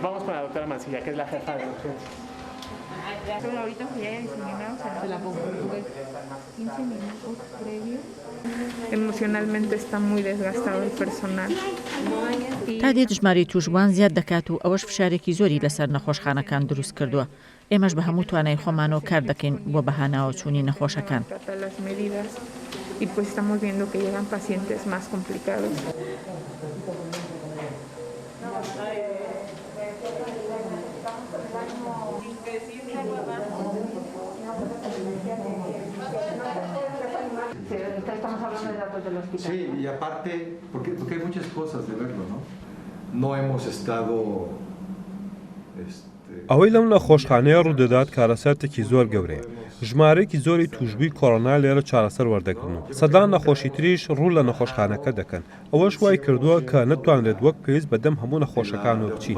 Vamos con la doctora Mancilla, que es la jefa de urgencias. Pero ahorita que ya haya diseminado, se la pongo 15 minutos previo. Emocionalmente está muy desgastado el personal. تا دێ ژمارەی توشبوان زیاد دەکات و ئەوەش فشارێکی زۆری لەسەر نەخۆشخانەکان دروست کردووە. ئێمەش بە هەموو توانای خۆمانەوە کار دەکەین بۆ بەهاناوە چوونی نەخۆشەکان. Y pues estamos viendo que llegan pacientes más complicados. Estamos hablando de datos del hospital. Sí, y aparte, porque hay muchas cosas de verlo, ¿no? No hemos estado... ئەوەی لەم نەخۆشخانەیە ڕوودەدات کارەسەرێکی زۆر گەورەیە. ژمارەیەکی زۆری توشبووی کۆڕۆنا لێرە چارەسەر وەردەگرن و سەدان نەخۆشی تریش ڕوو لە نەخۆشخانەکە دەکەن. ئەوەش وای کردووە کە نەتوانرێت وەک پێویست بەدەم هەموو نەخۆشەکانەوە بچین.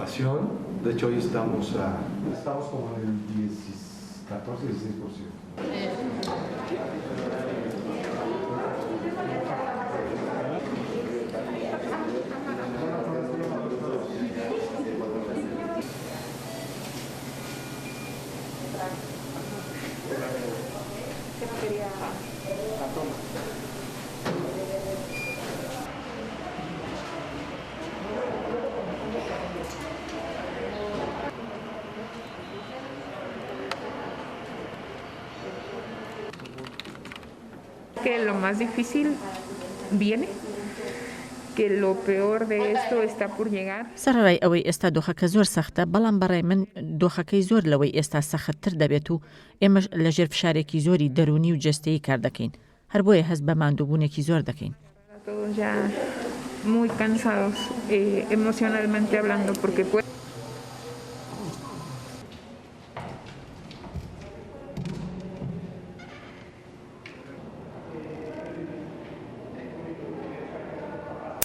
Que lo más difícil viene, que lo peor de esto está por llegar. سەرڕای ئەوەی ئێستا دۆخەکە زۆر سەختە، بەڵام بەڕای من دۆخەکەی زۆر لەوەی ئێستا سەختتر دەبێت و ئێمەش لەژێر فشارێکی زۆری دەرونی و جەستەیی کار دەکەین. هەر بۆیە هەست بە ماندووبوونێکی زۆر دەکەین. Todos ya muy cansados emocionalmente hablando porque